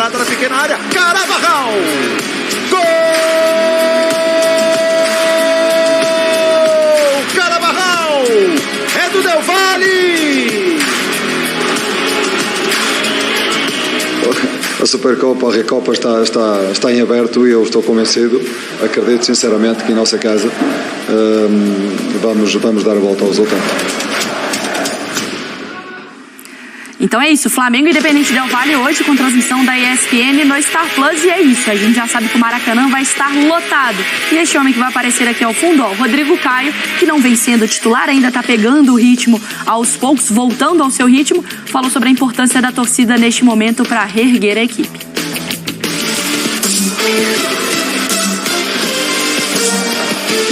entrada na pequena área. Carabarral! Gol! Carabarral! É do Del Valle! A Supercopa, a Recopa está em aberto e eu estou convencido, acredito sinceramente que em nossa casa vamos dar a volta ao resultado. Então é isso, Flamengo e Independente Del Valle hoje com transmissão da ESPN no Star Plus, e é isso, a gente já sabe que o Maracanã vai estar lotado. E este homem que vai aparecer aqui ao fundo, ó, Rodrigo Caio, que não vem sendo titular, ainda está pegando o ritmo aos poucos, voltando ao seu ritmo, falou sobre a importância da torcida neste momento para reerguer a equipe.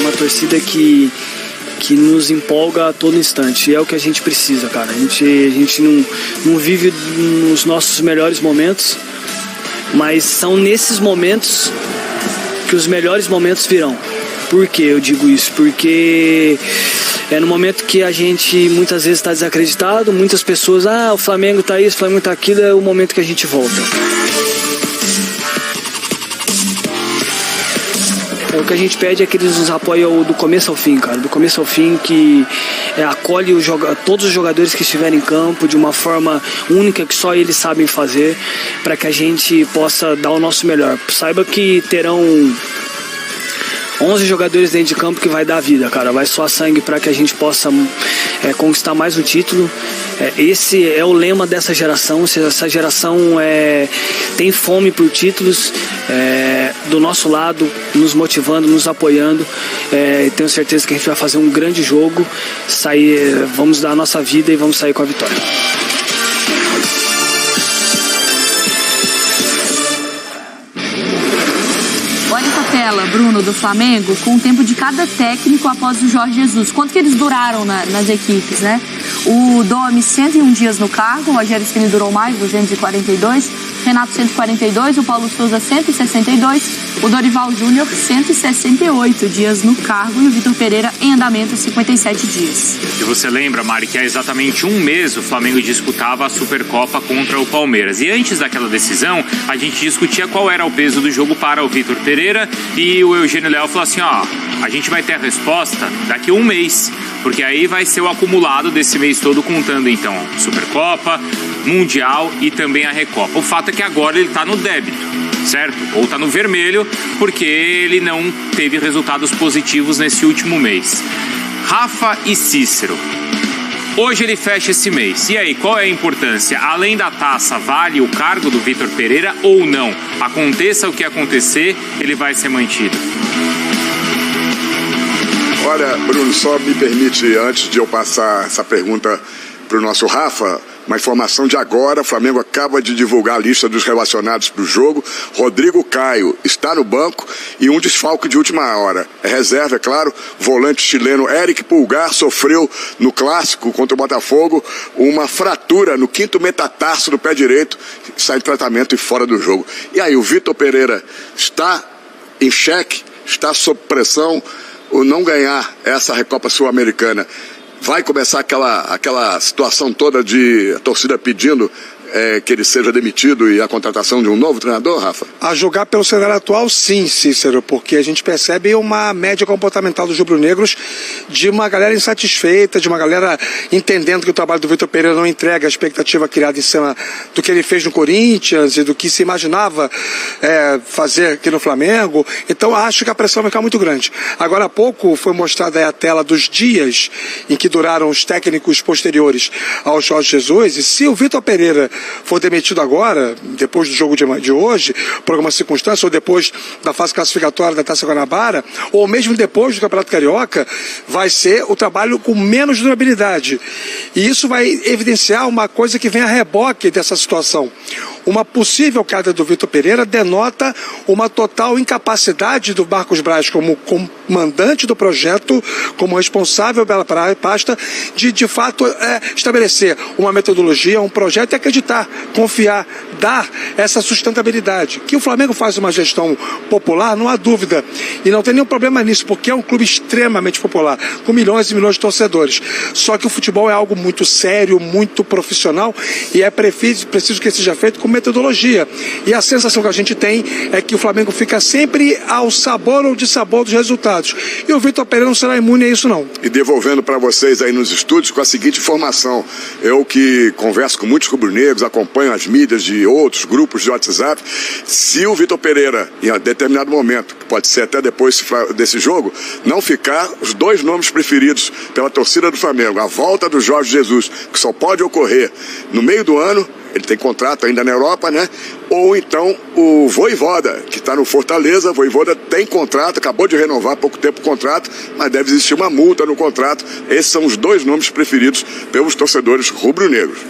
Uma torcida que nos empolga a todo instante, e é o que a gente precisa, cara. A gente não vive nos nossos melhores momentos, mas são nesses momentos que os melhores momentos virão. Por que eu digo isso? Porque é no momento que a gente muitas vezes está desacreditado, muitas pessoas, o Flamengo tá isso, o Flamengo tá aquilo, é o momento que a gente volta. O que a gente pede é que eles nos apoiem do começo ao fim, cara. Do começo ao fim, que acolhe todos os jogadores que estiverem em campo de uma forma única que só eles sabem fazer, para que a gente possa dar o nosso melhor. Saiba que terão 11 jogadores dentro de campo que vai dar vida, cara. Vai suar sangue para que a gente possa conquistar mais um título. Esse é o lema dessa geração. Essa geração tem fome por títulos, do nosso lado, nos motivando, nos apoiando. Tenho certeza que a gente vai fazer um grande jogo, vamos dar a nossa vida e vamos sair com a vitória. Olha essa tela, Bruno, do Flamengo, com o tempo de cada técnico após o Jorge Jesus. Quanto que eles duraram nas equipes, né? O Domi, 101 dias no cargo, o Rogério Ceni durou mais, 242, Renato 142, o Paulo Souza 162, o Dorival Júnior 168 dias no cargo e o Vitor Pereira em andamento 57 dias. E você lembra, Mari, que há exatamente um mês o Flamengo disputava a Supercopa contra o Palmeiras. E antes daquela decisão, a gente discutia qual era o peso do jogo para o Vitor Pereira, e o Eugênio Leal falou assim, a gente vai ter a resposta daqui a um mês, porque aí vai ser o acumulado desse mês todo, contando então Supercopa, Mundial e também a Recopa. O fato é que agora ele está no débito, certo? Ou está no vermelho, porque ele não teve resultados positivos nesse último mês. Rafa e Cícero. Hoje ele fecha esse mês. E aí, qual é a importância? Além da taça, vale o cargo do Vitor Pereira ou não? Aconteça o que acontecer, ele vai ser mantido. Olha, Bruno, só me permite, antes de eu passar essa pergunta para o nosso Rafa, uma informação de agora: o Flamengo acaba de divulgar a lista dos relacionados para o jogo. Rodrigo Caio está no banco e um desfalque de última hora. É reserva, é claro. Volante chileno Eric Pulgar sofreu no clássico contra o Botafogo uma fratura no 5º metatarso do pé direito, sai em tratamento e fora do jogo. E aí, o Vitor Pereira está em xeque, está sob pressão. O não ganhar essa Recopa Sul-Americana, vai começar aquela situação toda de a torcida pedindo que ele seja demitido e a contratação de um novo treinador, Rafa? A julgar pelo cenário atual, sim, Cícero, porque a gente percebe uma média comportamental dos rubro-negros de uma galera insatisfeita, de uma galera entendendo que o trabalho do Vitor Pereira não entrega a expectativa criada em cima do que ele fez no Corinthians e do que se imaginava fazer aqui no Flamengo. Então acho que a pressão vai ficar muito grande. Agora há pouco foi mostrada a tela dos dias em que duraram os técnicos posteriores ao Jorge Jesus, e se o Vitor Pereira for demitido agora, depois do jogo de hoje, por alguma circunstância, ou depois da fase classificatória da Taça Guanabara, ou mesmo depois do Campeonato Carioca, vai ser o trabalho com menos durabilidade. E isso vai evidenciar uma coisa que vem a reboque dessa situação. Uma possível queda do Vitor Pereira denota uma total incapacidade do Marcos Braz como comandante do projeto, como responsável pela pasta, de fato estabelecer uma metodologia, um projeto e acreditar, confiar, dar essa sustentabilidade. Que o Flamengo faz uma gestão popular, não há dúvida. E não tem nenhum problema nisso, porque é um clube extremamente popular, com milhões e milhões de torcedores. Só que o futebol é algo muito sério, muito profissional, e é preciso que isso seja feito com metodologia. E a sensação que a gente tem é que o Flamengo fica sempre ao sabor ou dissabor dos resultados. E o Vitor Pereira não será imune a isso, não. E devolvendo para vocês aí nos estúdios com a seguinte informação. Eu que converso com muitos rubro-negros, acompanho as mídias de outros grupos de WhatsApp, se o Vitor Pereira, em determinado momento, que pode ser até depois desse jogo, não ficar, os dois nomes preferidos pela torcida do Flamengo, a volta do Jorge Jesus, que só pode ocorrer no meio do ano, ele tem contrato ainda na Europa, né? Ou então o Vojvoda, que está no Fortaleza. O Vojvoda tem contrato, acabou de renovar há pouco tempo o contrato, mas deve existir uma multa no contrato. Esses são os dois nomes preferidos pelos torcedores rubro-negros.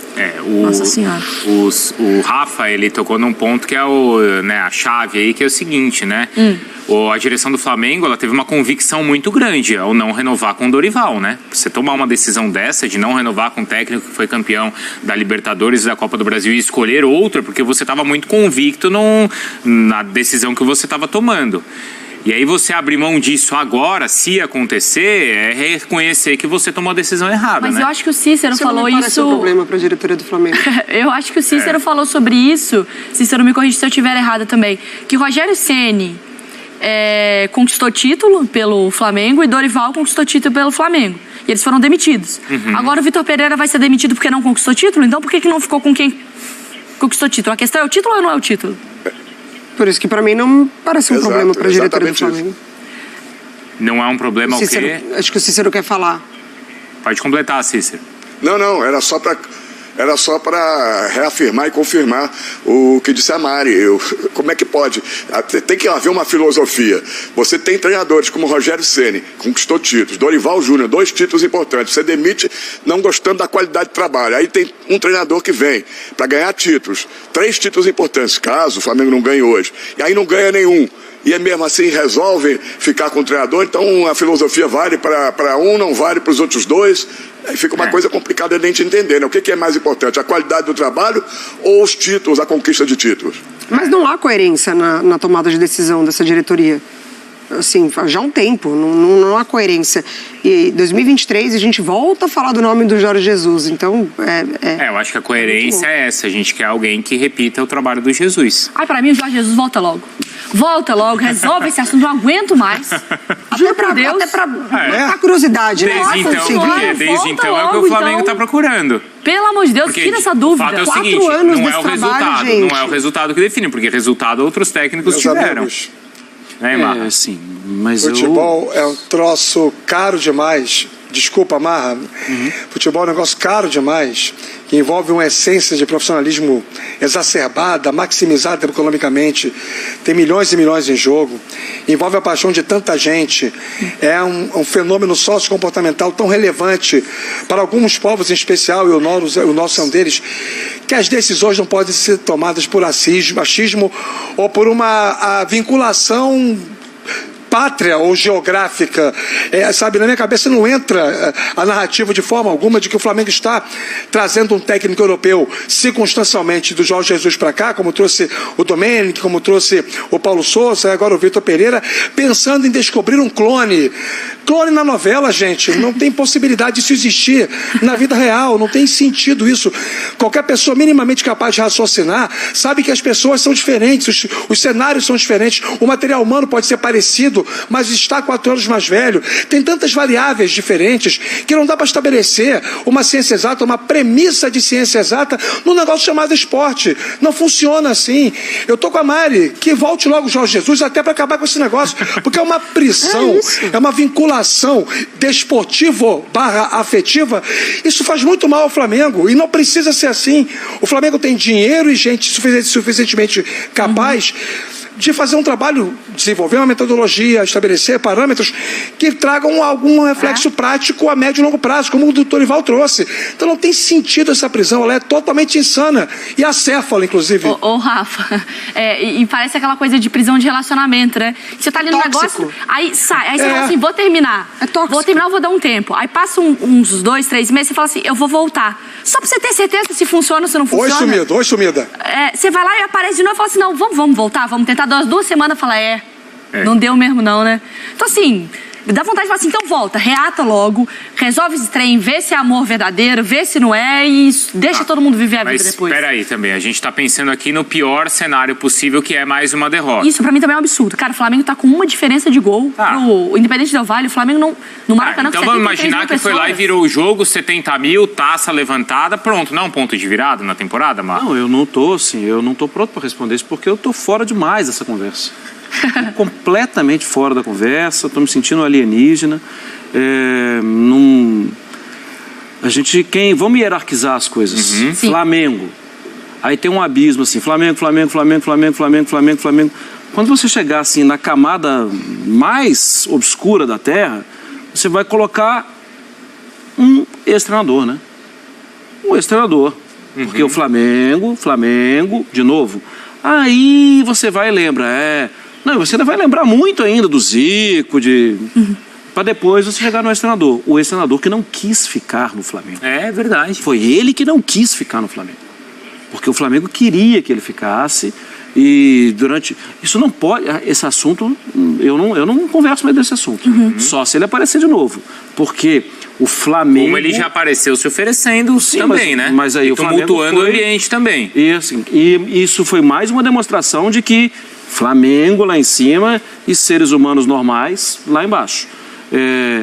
Nossa Senhora. O Rafa, ele tocou num ponto que é a chave aí, que é o seguinte, né? A direção do Flamengo, ela teve uma convicção muito grande ao não renovar com o Dorival, né? Você tomar uma decisão dessa, de não renovar com um técnico que foi campeão da Libertadores e da Copa do Brasil e escolher outro, porque você estava muito convicto na decisão que você estava tomando. E aí você abrir mão disso agora, se acontecer, é reconhecer que você tomou a decisão errada, Mas né? eu acho que o Cícero falou não parece isso... um problema para a diretoria do Flamengo. Eu acho que o Cícero falou sobre isso, Cícero me corrige se eu estiver errada também, que o Rogério Ceni conquistou título pelo Flamengo e Dorival conquistou título pelo Flamengo. E eles foram demitidos. Agora o Vitor Pereira vai ser demitido porque não conquistou título? Então por que não ficou com quem conquistou título? A questão é o título ou não é o título? Por isso que para mim não parece um problema para a diretoria do Flamengo. Não é um problema o quê? Acho que o Cícero quer falar. Pode completar, Cícero. Não, era só para reafirmar e confirmar o que disse a Mari. Como é que pode? Tem que haver uma filosofia. Você tem treinadores como Rogério Ceni, conquistou títulos, Dorival Júnior, 2 títulos importantes. Você demite não gostando da qualidade de trabalho. Aí tem um treinador que vem para ganhar títulos, 3 títulos importantes, caso o Flamengo não ganhe hoje. E aí não ganha nenhum. E mesmo assim resolve ficar com o treinador. Então a filosofia vale para um, não vale para os outros 2. Aí fica uma coisa complicada de a gente entender, né? O que é mais importante, a qualidade do trabalho ou os títulos, a conquista de títulos? Mas não há coerência na tomada de decisão dessa diretoria. Assim, já há um tempo, não há coerência. E em 2023 a gente volta a falar do nome do Jorge Jesus, então eu acho que a coerência é essa, a gente quer alguém que repita o trabalho do Jesus. Pra mim o Jorge Jesus volta logo. Volta logo, resolve esse assunto, não aguento mais. Até pra matar curiosidade, né? Desde então é o que o Flamengo está procurando. Pelo amor de Deus, tira essa dúvida. O fato é o seguinte, não é o resultado, não é o resultado que define, porque resultado outros técnicos tiveram. Sim, mas futebol é um troço caro demais. Desculpa, Marra. Futebol é um negócio caro demais, que envolve uma essência de profissionalismo exacerbada, maximizada economicamente. Tem milhões e milhões em jogo. Envolve a paixão de tanta gente. É um fenômeno sociocomportamental tão relevante para alguns povos em especial, e o nosso é um deles, que as decisões não podem ser tomadas por achismo ou por uma vinculação pátria ou geográfica. Sabe, na minha cabeça não entra a narrativa de forma alguma de que o Flamengo está trazendo um técnico europeu circunstancialmente do Jorge Jesus para cá, como trouxe o Domenic, como trouxe o Paulo Sousa, agora o Vitor Pereira, pensando em descobrir um clone. Clone na novela, gente, não tem possibilidade disso existir na vida real, não tem sentido isso. Qualquer pessoa minimamente capaz de raciocinar sabe que as pessoas são diferentes, os cenários são diferentes, o material humano pode ser parecido, mas está 4 anos mais velho. Tem tantas variáveis diferentes que não dá para estabelecer uma ciência exata, uma premissa de ciência exata num negócio chamado esporte. Não funciona assim. Eu tô com a Mari, que volte logo o Jorge Jesus até para acabar com esse negócio, porque é uma prisão, é uma vinculação desportivo/afetiva. Isso faz muito mal ao Flamengo e não precisa ser assim. O Flamengo tem dinheiro e gente suficientemente capaz de fazer um trabalho, desenvolver uma metodologia, estabelecer parâmetros que tragam algum reflexo prático a médio e longo prazo, como o do Dorival trouxe. Então não tem sentido essa prisão, ela é totalmente insana e acéfala, inclusive. Ô Rafa, e parece aquela coisa de prisão de relacionamento, né? Você tá ali no negócio, aí sai, aí você fala assim, vou terminar. Vou terminar, vou dar um tempo. Aí passa uns 2, 3 meses, você fala assim, eu vou voltar. Só pra você ter certeza se funciona ou se não funciona. Oi, sumida. Você vai lá e aparece de novo e fala assim, não, vamos voltar, vamos tentar. 2 semanas, fala, não deu mesmo não, né? Então assim, Dá vontade de falar assim, então volta, reata logo, resolve esse trem, vê se é amor verdadeiro, vê se não é e deixa todo mundo viver a vida depois. Mas peraí também, a gente tá pensando aqui no pior cenário possível, que é mais uma derrota. Isso pra mim também é um absurdo. Cara, o Flamengo tá com uma diferença de gol pro Independente Del Valle, o Flamengo no Maracanã... Então vamos imaginar que foi lá e virou o jogo, 70 mil, taça levantada, pronto, não é um ponto de virada na temporada, Marra? Não, eu não tô pronto pra responder isso, porque eu tô fora demais dessa conversa. Completamente fora da conversa, tô me sentindo alienígena. Vamos hierarquizar as coisas. Flamengo. Aí tem um abismo assim, Flamengo. Quando você chegar assim na camada mais obscura da Terra, você vai colocar um ex-treinador, né? Um ex-treinador. Porque o Flamengo, de novo. Aí você vai e lembra, Não, você ainda vai lembrar muito ainda do Zico, para depois você chegar no ex-treinador. O ex-treinador que não quis ficar no Flamengo. É verdade. Foi ele que não quis ficar no Flamengo. Porque o Flamengo queria que ele ficasse e isso não pode... Esse assunto, eu não converso mais desse assunto. Só se ele aparecer de novo. Porque o Flamengo... Como ele já apareceu se oferecendo também, né? Mas aí o Flamengo tumultuando o ambiente também. E isso foi mais uma demonstração de que Flamengo lá em cima e seres humanos normais lá embaixo.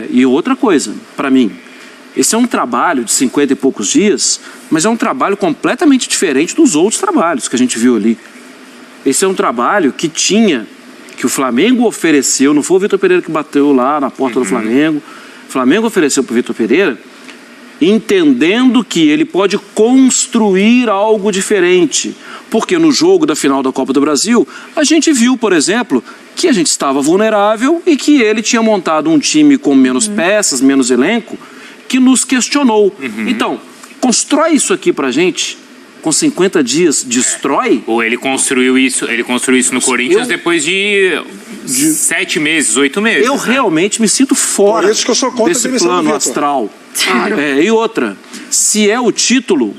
E outra coisa, para mim, esse é um trabalho de 50 e poucos dias, mas é um trabalho completamente diferente dos outros trabalhos que a gente viu ali. Esse é um trabalho que o Flamengo ofereceu, não foi o Vitor Pereira que bateu lá na porta do Flamengo, o Flamengo ofereceu para o Vitor Pereira, entendendo que ele pode construir algo diferente. Porque no jogo da final da Copa do Brasil, a gente viu, por exemplo, que a gente estava vulnerável e que ele tinha montado um time com menos peças, menos elenco, que nos questionou. Então, constrói isso aqui pra gente, com 50 dias, destrói. Ou ele construiu isso no Corinthians depois de 7 meses, 8 meses. Eu realmente me sinto fora isso que eu sou contra desse plano astral. E outra, se é o título,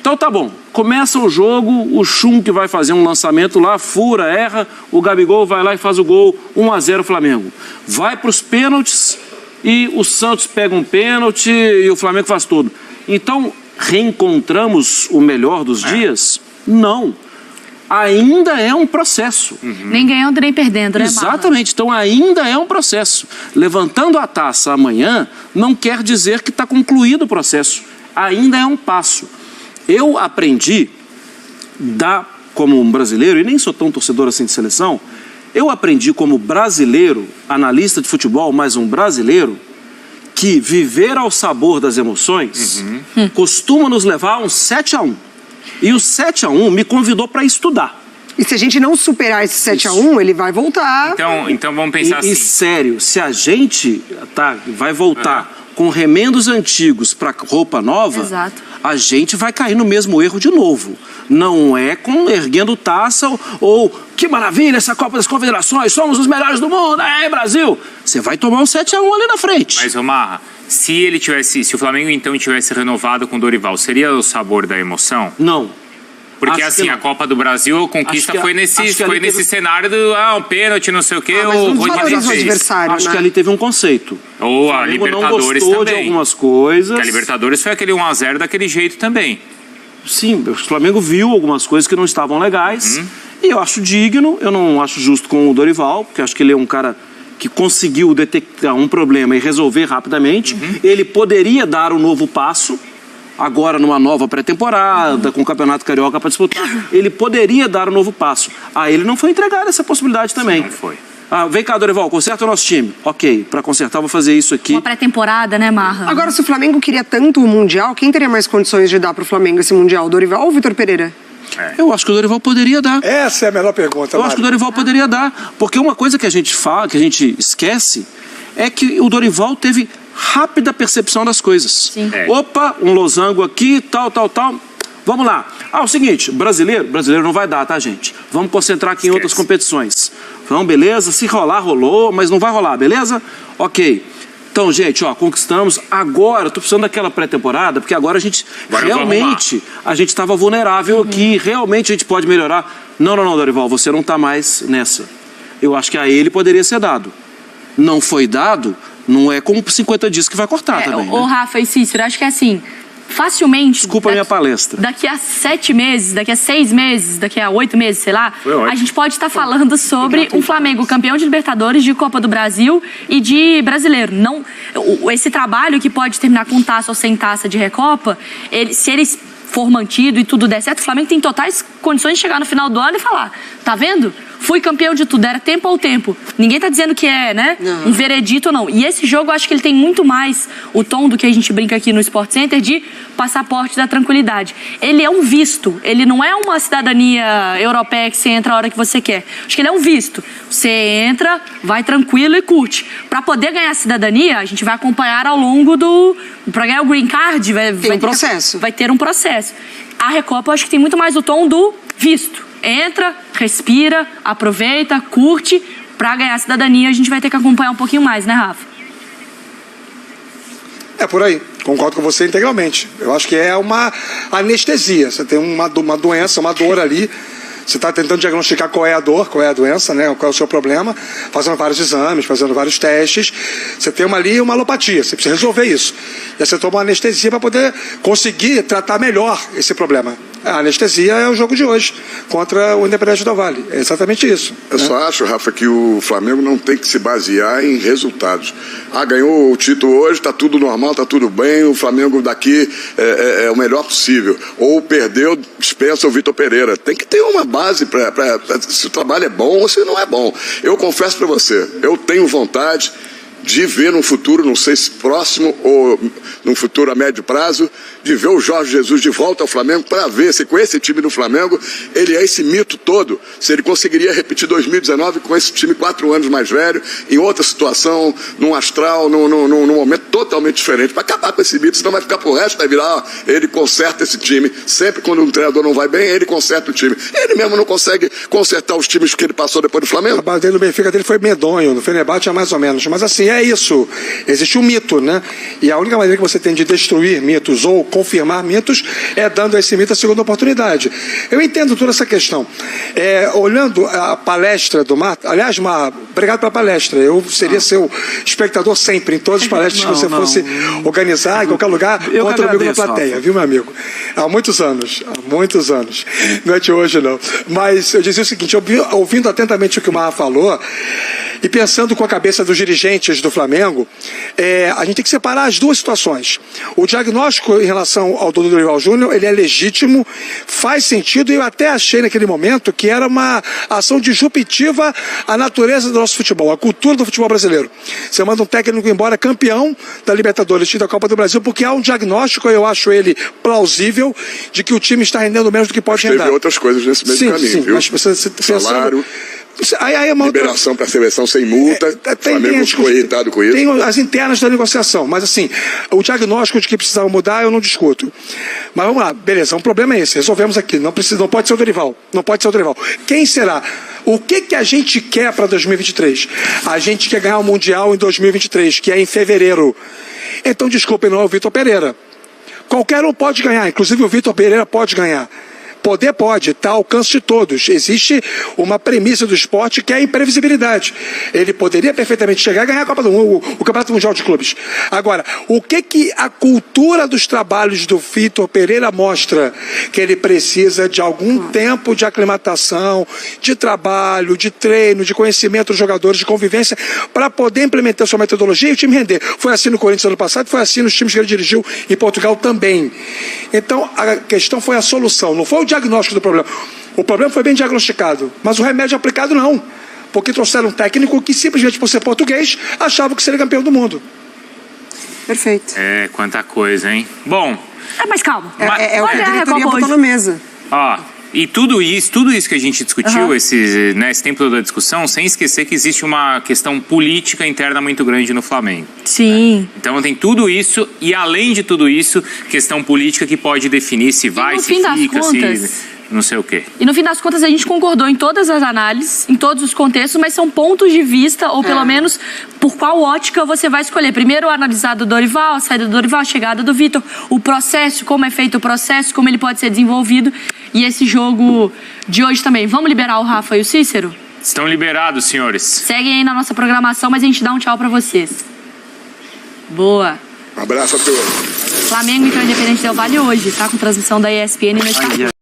então tá bom. Começa o jogo, o Chum que vai fazer um lançamento lá, fura, erra, o Gabigol vai lá e faz o gol, 1-0 Flamengo. Vai para os pênaltis e o Santos pega um pênalti e o Flamengo faz tudo. Então, reencontramos o melhor dos dias? Não. Ainda é um processo. Nem ganhando, nem perdendo, né, Exatamente. Então, ainda é um processo. Levantando a taça amanhã não quer dizer que está concluído o processo. Ainda é um passo. Eu aprendi, como um brasileiro, e nem sou tão torcedor assim de seleção, eu aprendi como brasileiro, analista de futebol, mas um brasileiro, que viver ao sabor das emoções costuma nos levar a um 7-1. E o 7-1 me convidou para estudar. E se a gente não superar esse 7-1, ele vai voltar. Então vamos pensar assim. E sério, se a gente vai voltar com remendos antigos para roupa nova, a gente vai cair no mesmo erro de novo. Não é erguendo taça ou que maravilha essa Copa das Confederações, somos os melhores do mundo, Brasil. Você vai tomar um 7-1 ali na frente. Mas, Marra, se o Flamengo então tivesse renovado com o Dorival, seria o sabor da emoção? Não. Porque assim, a Copa do Brasil, a conquista foi nesse cenário do um pênalti, não sei o quê, ou Acho que ali teve um conceito. Ou a Libertadores não gostou também. De algumas coisas. Que a Libertadores foi aquele 1-0 daquele jeito também. Sim, o Flamengo viu algumas coisas que não estavam legais. E eu acho digno, eu não acho justo com o Dorival, porque acho que ele é um cara que conseguiu detectar um problema e resolver rapidamente. Ele poderia dar um novo passo. Agora numa nova pré-temporada, com o Campeonato Carioca para disputar, ele poderia dar um novo passo. Ele não foi entregar essa possibilidade também. Não foi. Vem cá, Dorival, conserta o nosso time. Ok, para consertar vou fazer isso aqui. Uma pré-temporada, né, Marra? Agora, se o Flamengo queria tanto o Mundial, quem teria mais condições de dar pro Flamengo esse Mundial? O Dorival ou o Vitor Pereira? Eu acho que o Dorival poderia dar. Essa é a melhor pergunta, Eu acho que o Dorival poderia dar. Porque uma coisa que a gente fala, que a gente esquece, é que o Dorival teve rápida percepção das coisas. Opa, um losango aqui, tal. Vamos lá. O seguinte, brasileiro não vai dar, tá, gente? Vamos concentrar aqui em outras competições. Então, beleza, se rolar, rolou, mas não vai rolar, beleza? Ok. Então, gente, conquistamos. Agora, tô precisando daquela pré-temporada, porque agora a gente a gente estava vulnerável aqui, realmente a gente pode melhorar. Não, Dorival, você não tá mais nessa. Eu acho que a ele poderia ser dado. não foi dado, não é com 50 dias que vai cortar também. Ô, Rafa e Cícero, acho que é assim, facilmente... Desculpa a minha palestra. Daqui a 7 meses, daqui a 6 meses, daqui a 8 meses, sei lá, a gente pode estar falando sobre um Flamengo campeão de Libertadores, de Copa do Brasil e de Brasileiro. Não, esse trabalho que pode terminar com taça ou sem taça de Recopa, se eles for mantido e tudo der certo, o Flamengo tem totais condições de chegar no final do ano e falar, tá vendo? Fui campeão de tudo, era tempo ao tempo. Ninguém tá dizendo que é, né, um veredito ou não. E esse jogo, eu acho que ele tem muito mais o tom do que a gente brinca aqui no Sport Center de passaporte da tranquilidade. Ele é um visto, ele não é uma cidadania europeia que você entra a hora que você quer. Acho que ele é um visto. Você entra, vai tranquilo e curte. Para poder ganhar a cidadania, a gente vai acompanhar ao longo do... Para ganhar o green card, vai ter um processo. A Recopa, eu acho que tem muito mais o tom do visto. Entra, respira, aproveita, curte. Para ganhar a cidadania, a gente vai ter que acompanhar um pouquinho mais, né, Rafa? É por aí. Concordo com você integralmente. Eu acho que é uma anestesia. Você tem uma doença, uma dor ali. Você está tentando diagnosticar qual é a dor, qual é a doença, né? Qual é o seu problema, fazendo vários exames, fazendo vários testes. Você tem ali uma alopatia, você precisa resolver isso. E aí você toma uma anestesia para poder conseguir tratar melhor esse problema. A anestesia é o jogo de hoje contra o Independente Del Valle. É exatamente isso. Eu só acho, Rafa, que o Flamengo não tem que se basear em resultados. Ganhou o título hoje, está tudo normal, está tudo bem, o Flamengo daqui é o melhor possível. Ou perdeu, dispensa o Vitor Pereira. Tem que ter uma base para se o trabalho é bom ou se não é bom. Eu confesso para você, eu tenho vontade de ver num futuro, não sei se próximo ou num futuro a médio prazo, de ver o Jorge Jesus de volta ao Flamengo para ver se com esse time do Flamengo ele é esse mito todo, se ele conseguiria repetir 2019 com esse time 4 anos mais velho, em outra situação, num astral, num momento totalmente diferente, para acabar com esse mito, senão vai ficar pro resto, vai virar, ele conserta esse time, sempre quando um treinador não vai bem, ele conserta o time. Ele mesmo não consegue consertar os times que ele passou depois do Flamengo. A base do Benfica dele foi medonho, no Fenerbahçe é mais ou menos, mas assim, é isso. Existe um mito, né? E a única maneira que você tem de destruir mitos ou confirmar mitos é dando a esse mito a segunda oportunidade. Eu entendo toda essa questão. Olhando a palestra do Marta, aliás, Mar, obrigado pela palestra. Eu seria seu espectador sempre, em todas as palestras que você fosse organizar, em qualquer lugar, contra o amigo na plateia, viu, meu amigo? Há muitos anos. Não é de hoje, não. Mas eu dizia o seguinte, ouvindo atentamente o que o Mar falou, e pensando com a cabeça dos dirigentes do Flamengo, a gente tem que separar as duas situações. O diagnóstico em relação ao Dorival Júnior, ele é legítimo, faz sentido, e eu até achei naquele momento que era uma ação disruptiva à natureza do nosso futebol, à cultura do futebol brasileiro. Você manda um técnico embora campeão da Libertadores e da Copa do Brasil, porque há um diagnóstico, eu acho ele plausível, de que o time está rendendo menos do que pode render. Teve outras coisas nesse meio do caminho, viu? Mas você salário... Aí é uma liberação para a seleção sem multa, o Flamengo ficou irritado com isso. Tem as internas da negociação, mas assim, o diagnóstico de que precisava mudar eu não discuto. Mas vamos lá, beleza, um problema é esse, resolvemos aqui, não pode ser o Dorival, Quem será? O que a gente quer para 2023? A gente quer ganhar o Mundial em 2023, que é em fevereiro. Então, desculpem, não é o Vitor Pereira. Qualquer um pode ganhar, inclusive o Vitor Pereira pode ganhar. Poder pode, está ao alcance de todos. Existe uma premissa do esporte que é a imprevisibilidade. Ele poderia perfeitamente chegar e ganhar a Copa do Mundo, o Campeonato Mundial de Clubes. Agora, o que a cultura dos trabalhos do Vitor Pereira mostra? Que ele precisa de algum tempo de aclimatação, de trabalho, de treino, de conhecimento dos jogadores, de convivência, para poder implementar sua metodologia e o time render. Foi assim no Corinthians ano passado, foi assim nos times que ele dirigiu em Portugal também. Então, a questão foi a solução, não foi o diagnóstico do problema. O problema foi bem diagnosticado, mas o remédio aplicado não. Porque trouxeram um técnico que simplesmente por ser português achava que seria campeão do mundo. Perfeito. Quanta coisa, hein? Bom... mas calma. É o que a diretoria botou na mesa. E tudo isso que a gente discutiu, esse tempo todo da discussão, sem esquecer que existe uma questão política interna muito grande no Flamengo. Sim. Né? Então tem tudo isso, e além de tudo isso, questão política que pode definir se vai, se fica, se não sei o quê. E no fim das contas a gente concordou em todas as análises, em todos os contextos, mas são pontos de vista, ou pelo menos por qual ótica você vai escolher. Primeiro analisar do Dorival, a saída do Dorival, a chegada do Vitor, o processo, como é feito o processo, como ele pode ser desenvolvido. E esse jogo de hoje também. Vamos liberar o Rafa e o Cícero? Estão liberados, senhores. Seguem aí na nossa programação, mas a gente dá um tchau pra vocês. Boa. Um abraço a todos. Flamengo e Independente Del Valle hoje, tá? Com transmissão da ESPN no Estado.